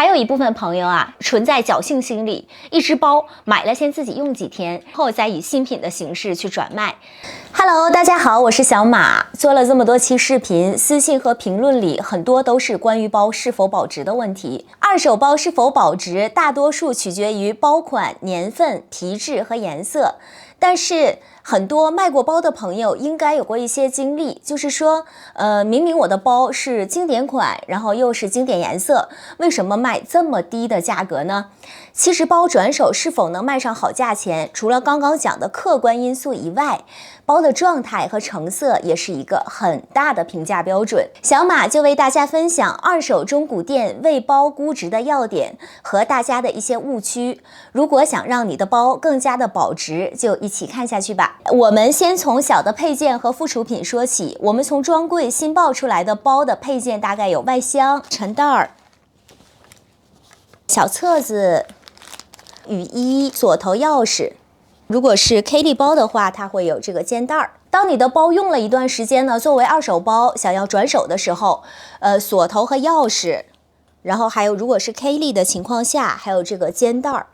还有一部分朋友啊，存在侥幸心理，一只包买了先自己用几天，后再以新品的形式去转卖。Hello， 大家好，我是小马。做了这么多期视频，私信和评论里很多都是关于包是否保值的问题。二手包是否保值，大多数取决于包款、年份、皮质和颜色。但是很多卖过包的朋友应该有过一些经历，就是说，明明我的包是经典款，然后又是经典颜色，为什么卖这么低的价格呢？其实包转手是否能卖上好价钱，除了刚刚讲的客观因素以外，包的状态和成色也是一个很大的评价标准。小马就为大家分享二手中古店为包估值的要点和大家的一些误区。如果想让你的包更加的保值，就一起看下去吧。我们先从小的配件和附属品说起。我们从专柜新爆出来的包的配件大概有外箱、沉袋、小册子、雨衣、锁头钥匙。如果是 K 粒包的话，它会有这个肩带儿。当你的包用了一段时间呢，作为二手包想要转手的时候，锁头和钥匙，然后还有如果是 K 粒的情况下，还有这个肩带儿，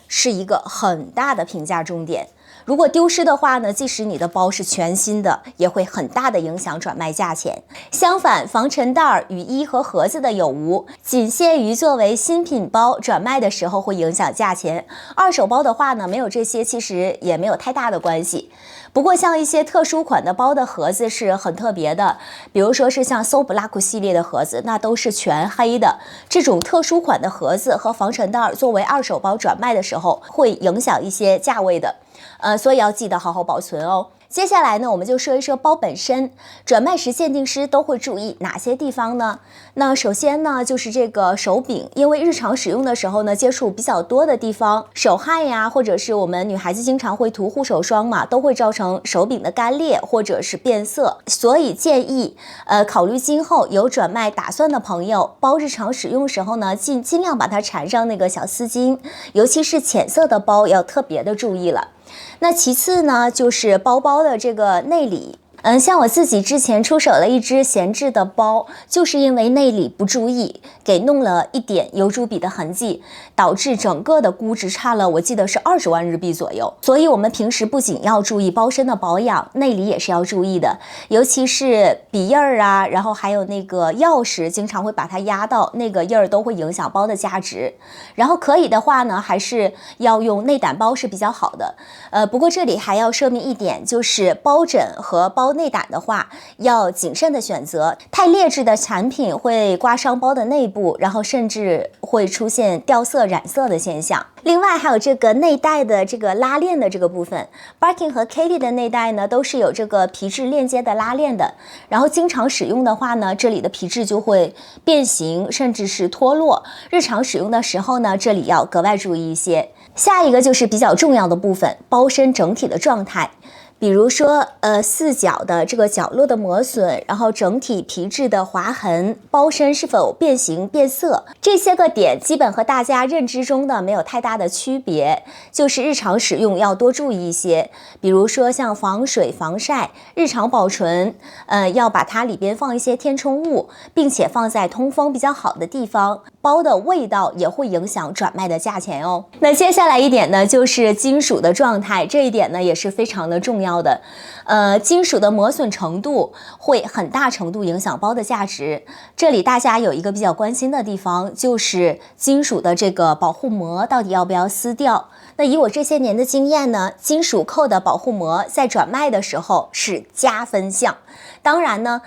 是一个很大的评价重点。如果丢失的话呢，即使你的包是全新的，也会很大的影响转卖价钱。相反，防尘袋、雨衣和盒子的有无，仅限于作为新品包转卖的时候会影响价钱。二手包的话呢，没有这些，其实也没有太大的关系。不过像一些特殊款的包的盒子是很特别的，比如说是像 So Black 系列的盒子，那都是全黑的。这种特殊款的盒子和防尘袋作为二手包转卖的时候，会影响一些价位的。所以要记得好好保存哦。接下来呢，我们就说一说包本身。转卖时鉴定师都会注意哪些地方呢？那首先呢，就是这个手柄，因为日常使用的时候呢，接触比较多的地方，手汗呀，或者是我们女孩子经常会涂护手霜嘛，都会造成手柄的干裂或者是变色。所以建议，考虑今后有转卖打算的朋友，包日常使用时候呢，尽量把它缠上那个小丝巾，尤其是浅色的包要特别的注意了。那其次呢，就是包的这个内里。像我自己之前出手了一只闲置的包，就是因为内里不注意，给弄了一点油珠笔的痕迹，导致整个的估值差了，我记得是20万日币左右。所以我们平时不仅要注意包身的保养，内里也是要注意的，尤其是笔印儿啊，然后还有那个钥匙，经常会把它压到，那个印儿都会影响包的价值。然后可以的话呢，还是要用内胆包是比较好的。不过这里还要说明一点，就是包枕和包内胆的话，要谨慎的选择。太劣质的产品会刮伤包的内部，然后甚至会出现掉色、染色的现象。另外还有这个内袋的这个拉链的这个部分 ，Birkin 和 Katie 的内袋呢都是有这个皮质链接的拉链的。然后经常使用的话呢，这里的皮质就会变形，甚至是脱落。日常使用的时候呢，这里要格外注意一些。下一个就是比较重要的部分，包身整体的状态。比如说，四角的这个角落的磨损，然后整体皮质的划痕，包身是否变形变色，这些个点基本和大家认知中的没有太大的区别，就是日常使用要多注意一些。比如说像防水、防晒，日常保存，要把它里边放一些填充物，并且放在通风比较好的地方。包的味道也会影响转卖的价钱哦。那接下来一点呢，就是金属的状态，这一点呢也是非常的重要的。金属的磨损程度会很大程度影响包的价值。这里大家有一个比较关心的地方，就是金属的这个保护膜到底要不要撕掉。那以我这些年的经验呢，金属扣的保护膜在转卖的时候是加分项。当然呢，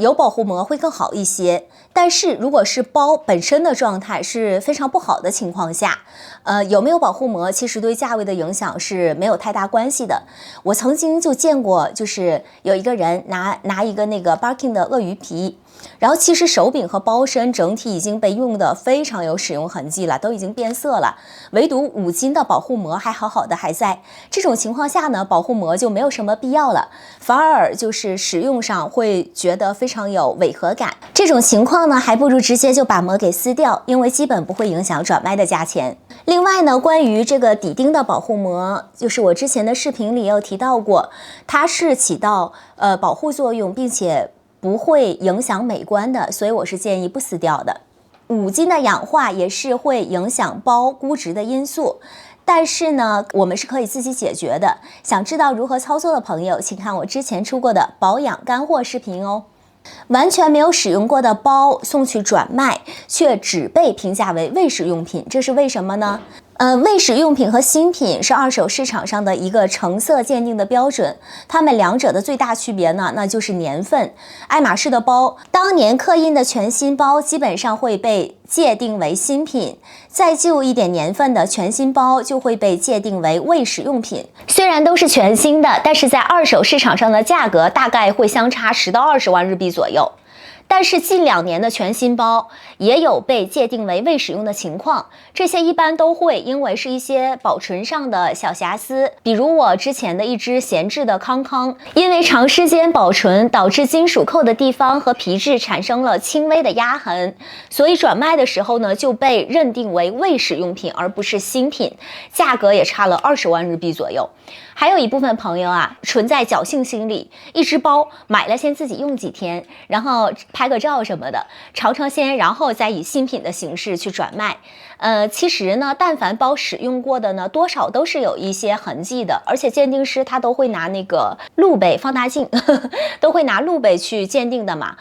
有保护膜会更好一些。但是如果是包本身的状态是非常不好的情况下，有没有保护膜其实对价位的影响是没有太大关系的。我曾经就见过，就是有一个人拿一个那个 Birkin 的鳄鱼皮，然后其实手柄和包身整体已经被用的非常有使用痕迹了，都已经变色了，唯独5金的保护膜还好好的还在。这种情况下呢，保护膜就没有什么必要了，反而就是使用上会觉得非常有违和感。这种情况呢，还不如直接就把膜给撕掉，因为基本不会影响转卖的价钱。另外呢，关于这个底钉的保护膜，就是我之前的视频里有提到过，它是起到保护作用，并且不会影响美观的，所以我是建议不撕掉的。5斤的氧化也是会影响包估值的因素。但是呢，我们是可以自己解决的。想知道如何操作的朋友，请看我之前出过的保养干货视频哦。完全没有使用过的包送去转卖，却只被评价为未使用品，这是为什么呢？未使用品和新品是二手市场上的一个成色鉴定的标准，它们两者的最大区别呢，那就是年份。爱马仕的包，当年刻印的全新包基本上会被界定为新品，再旧一点年份的全新包就会被界定为未使用品。虽然都是全新的，但是在二手市场上的价格大概会相差10到20万日币左右。但是近2年的全新包也有被界定为未使用的情况，这些一般都会因为是一些保存上的小瑕疵，比如我之前的一只闲置的康康，因为长时间保存导致金属扣的地方和皮质产生了轻微的压痕，所以转卖的时候呢就被认定为未使用品而不是新品，价格也差了20万日币左右。还有一部分朋友啊，存在侥幸心理，一只包买了先自己用几天，然后拍个照什么的，尝尝鲜，然后再以新品的形式去转卖。其实呢，但凡包使用过的呢，多少都是有一些痕迹的，而且鉴定师他都会拿那个路北放大镜，都会拿路北去鉴定的嘛。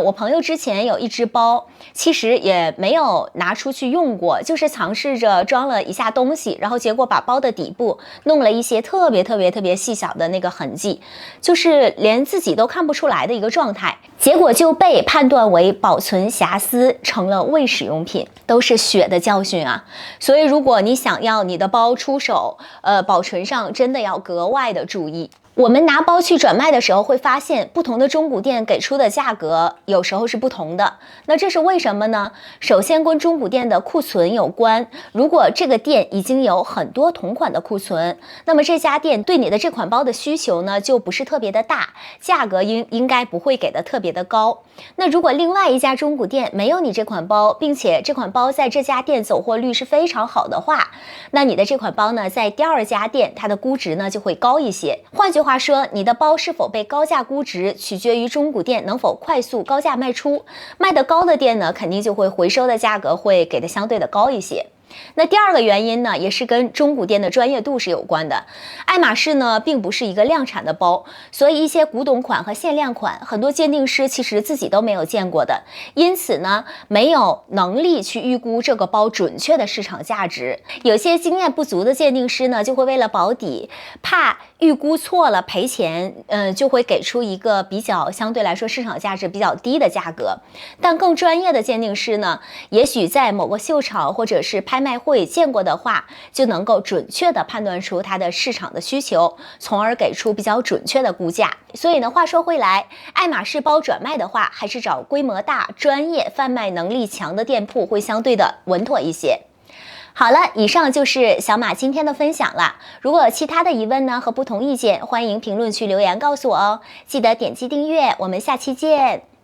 我朋友之前有一只包，其实也没有拿出去用过，就是尝试着装了一下东西，然后结果把包的底部弄了一些特别细小的那个痕迹，就是连自己都看不出来的一个状态，结果就被判断为保存瑕疵，成了未使用品，都是血的教训啊！所以如果你想要你的包出手，保存上真的要格外的注意。我们拿包去转卖的时候会发现，不同的中古店给出的价格有时候是不同的。那这是为什么呢？首先跟中古店的库存有关。如果这个店已经有很多同款的库存，那么这家店对你的这款包的需求呢就不是特别的大，价格应该不会给的特别的高。那如果另外一家中古店没有你这款包，并且这款包在这家店走货率是非常好的话，那你的这款包呢在第2家店它的估值呢就会高一些。换句话说，你的包是否被高价估值，取决于中古店能否快速高价卖出。卖得高的店呢，肯定就会回收的价格会给的相对的高一些。那第2个原因呢，也是跟中古店的专业度是有关的。爱马仕呢，并不是一个量产的包，所以一些古董款和限量款，很多鉴定师其实自己都没有见过的，因此呢，没有能力去预估这个包准确的市场价值。有些经验不足的鉴定师呢，就会为了保底，怕预估错了赔钱，就会给出一个比较相对来说市场价值比较低的价格。但更专业的鉴定师呢，也许在某个秀场或者是拍卖会见过的话，就能够准确的判断出它的市场的需求，从而给出比较准确的估价。所以呢，话说回来，爱马仕包转卖的话，还是找规模大、专业、贩卖能力强的店铺会相对的稳妥一些。好了，以上就是小马今天的分享了。如果有其他的疑问呢和不同意见，欢迎评论区留言告诉我哦。记得点击订阅，我们下期见。